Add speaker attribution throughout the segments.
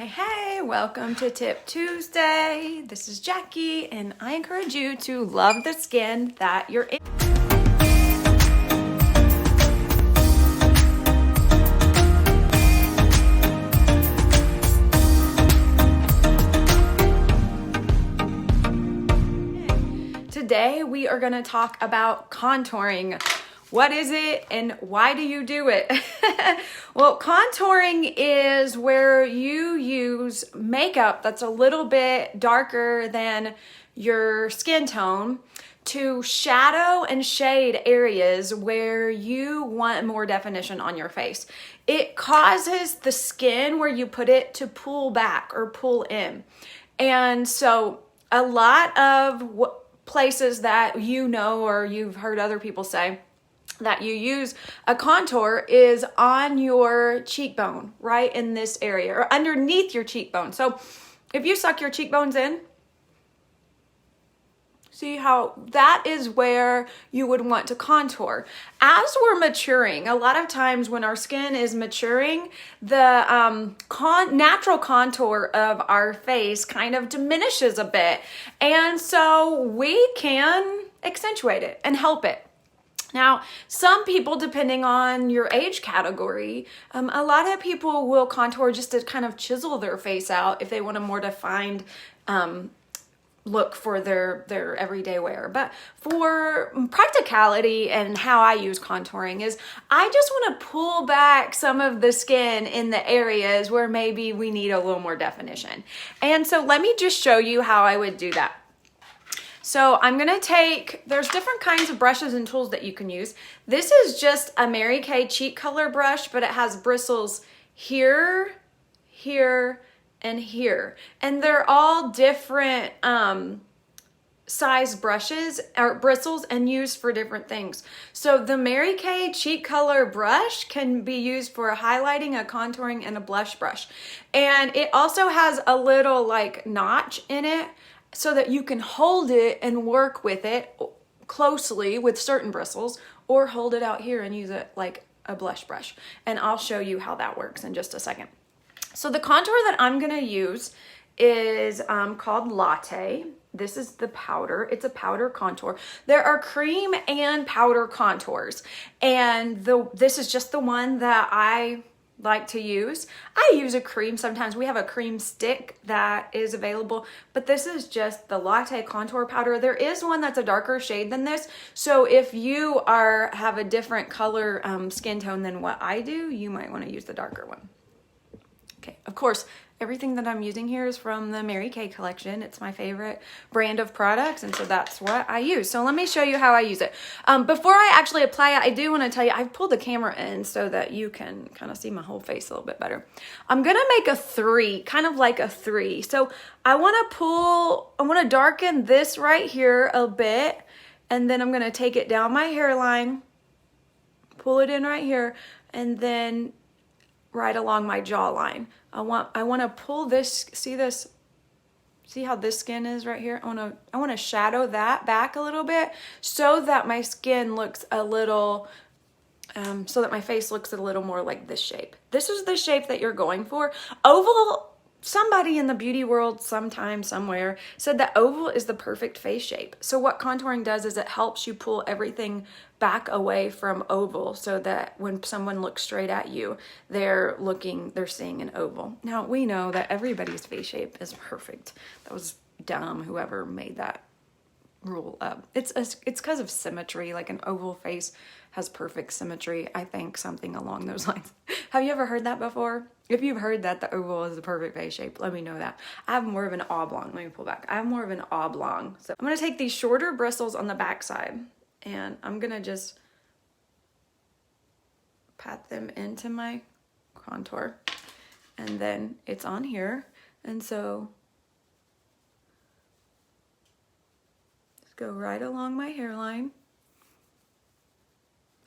Speaker 1: Hey, welcome to Tip Tuesday. This is Jackie, and I encourage you to love the skin that you're in. Today, we are going to talk about contouring. What is it and why do you do it? Well, contouring is where you use makeup that's a little bit darker than your skin tone to shadow and shade areas where you want more definition on your face. It causes the skin where you put it to pull back or pull in. And so a lot of places that you know or you've heard other people say that you use a contour is on your cheekbone, right in this area, or underneath your cheekbone. So if you suck your cheekbones in, see how that is where you would want to contour. As we're maturing, a lot of times when our skin is maturing, the natural contour of our face kind of diminishes a bit. And so we can accentuate it and help it. Now, some people, depending on your age category, a lot of people will contour just to kind of chisel their face out if they want a more defined look for their everyday wear. But for practicality and how I use contouring is I just want to pull back some of the skin in the areas where maybe we need a little more definition. And so let me just show you how I would do that. So I'm gonna there's different kinds of brushes and tools that you can use. This is just a Mary Kay cheek color brush, but it has bristles here, here, and here. And they're all different size brushes or bristles and used for different things. So the Mary Kay cheek color brush can be used for highlighting, a contouring, and a blush brush. And it also has a little like notch in it, so that you can hold it and work with it closely with certain bristles, or hold it out here and use it like a blush brush. And I'll show you how that works in just a second. So the contour that I'm gonna use is called Latte. This is the powder. It's a powder contour. There are cream and powder contours. And this is just the one that I like to use. I use a cream sometimes. We have a cream stick that is available, but this is just the Latte contour powder. There is one that's a darker shade than this. So if you have a different color skin tone than what I do, you might want to use the darker one. Okay, of course, everything that I'm using here is from the Mary Kay collection. It's my favorite brand of products, and so that's what I use. So let me show you how I use it. Before I actually apply it, I do want to tell you, I've pulled the camera in so that you can kind of see my whole face a little bit better. I'm going to make a 3, kind of like a 3. So I want to darken this right here a bit, and then I'm going to take it down my hairline, pull it in right here, and then right along my jawline. I want to pull this, see how this skin is right here? I want to shadow that back a little bit so that my skin looks a little, so that my face looks a little more like this shape. This is the shape that you're going for. Oval, somebody in the beauty world sometime, somewhere, said that oval is the perfect face shape. So what contouring does is it helps you pull everything back away from oval so that when someone looks straight at you, they're seeing an oval. Now, we know that everybody's face shape is perfect. That was dumb, whoever made that rule up. It's because of symmetry. Like an oval face has perfect symmetry. I think something along those lines. Have you ever heard that before? If you've heard that the oval is the perfect face shape, let me know that. I have more of an oblong. Let me pull back. I have more of an oblong. So I'm going to take these shorter bristles on the back side, and I'm going to just pat them into my contour. And then it's on here. And so just go right along my hairline.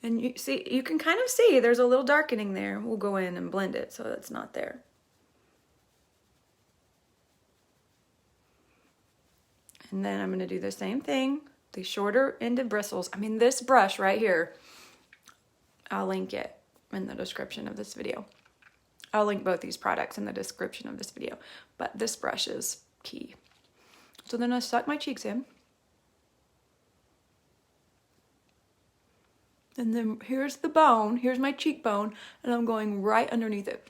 Speaker 1: And you can kind of see there's a little darkening there. We'll go in and blend it so it's not there. And then I'm going to do the same thing. The shorter ended bristles. I mean, this brush right here, I'll link it in the description of this video. I'll link both these products in the description of this video, but this brush is key. So then I suck my cheeks in. And then here's the bone, here's my cheekbone, and I'm going right underneath it.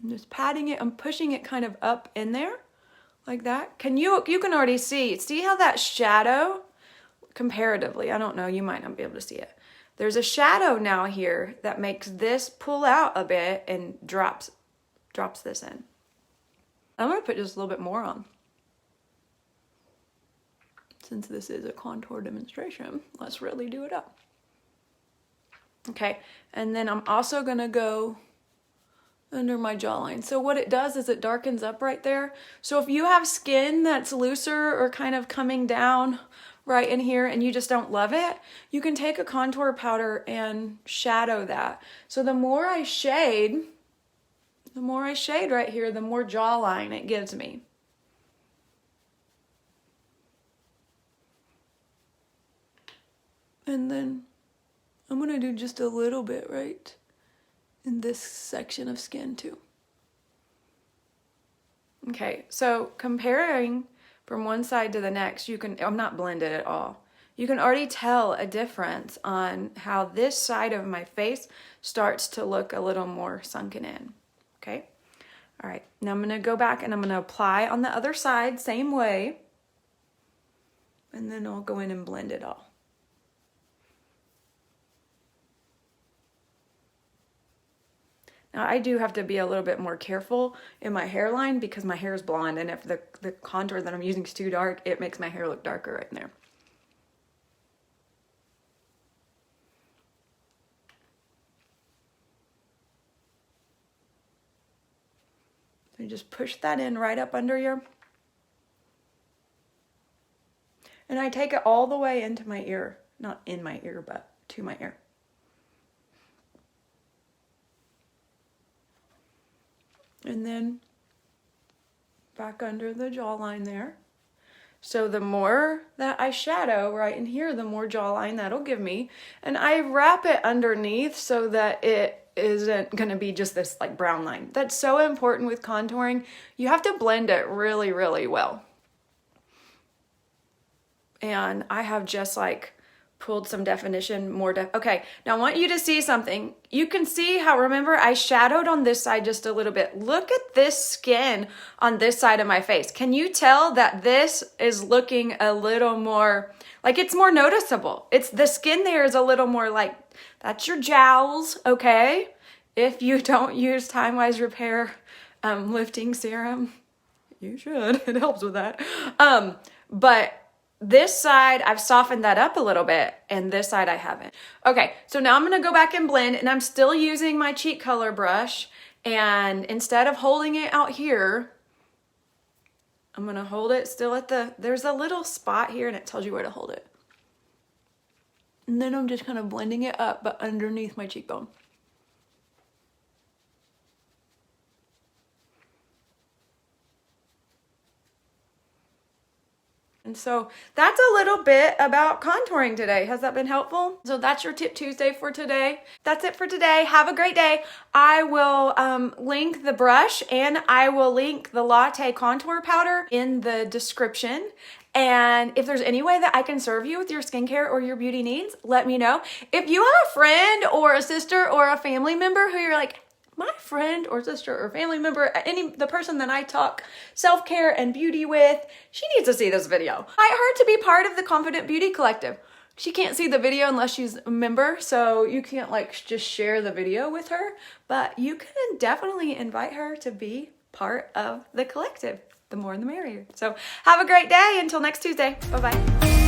Speaker 1: I'm just patting it, I'm pushing it kind of up in there, like that. You can already see how that shadow, comparatively, I don't know, you might not be able to see it. There's a shadow now here that makes this pull out a bit and drops this in. I'm gonna put just a little bit more on. Since this is a contour demonstration, let's really do it up. Okay, and then I'm also gonna go under my jawline. So what it does is it darkens up right there. So if you have skin that's looser or kind of coming down right in here and you just don't love it, you can take a contour powder and shadow that. So the more I shade right here, the more jawline it gives me. And then I'm gonna do just a little bit right in this section of skin too. Okay, so comparing from one side to the next, I'm not blended at all. You can already tell a difference on how this side of my face starts to look a little more sunken in, okay? All right, now I'm gonna go back and I'm gonna apply on the other side, same way, and then I'll go in and blend it all. Now I do have to be a little bit more careful in my hairline because my hair is blonde, and if the contour that I'm using is too dark, it makes my hair look darker right there. So you just push that in right up under your, and I take it all the way into my ear, not in my ear, but to my ear. And then back under the jawline there. So the more that I shadow right in here, the more jawline that'll give me. And I wrap it underneath so that it isn't gonna be just this like brown line. That's so important with contouring. You have to blend it really, really well. And I have just like pulled some definition, okay, now I want you to see something. You can see how, remember, I shadowed on this side just a little bit. Look at this skin on this side of my face. Can you tell that this is looking a little more, like it's more noticeable? It's the skin there is a little more like, that's your jowls, okay? If you don't use Time Wise Repair lifting serum, you should, it helps with that. But this side, I've softened that up a little bit, and this side I haven't. Okay, so now I'm gonna go back and blend, and I'm still using my cheek color brush, and instead of holding it out here, I'm gonna hold it still at there's a little spot here, and it tells you where to hold it. And then I'm just kind of blending it up, but underneath my cheekbone. And so that's a little bit about contouring today. Has that been helpful? So that's your Tip Tuesday for today. That's it for today. Have a great day. I will link the brush and I will link the Latte contour powder in the description. And if there's any way that I can serve you with your skincare or your beauty needs, let me know. If you have a friend or a sister or a family member who you're like, my friend or sister or family member, the person that I talk self-care and beauty with, she needs to see this video. Invite her to be part of the Confident Beauty Collective. She can't see the video unless she's a member, so you can't like just share the video with her, but you can definitely invite her to be part of the collective. The more the merrier. So have a great day until next Tuesday. Bye-bye.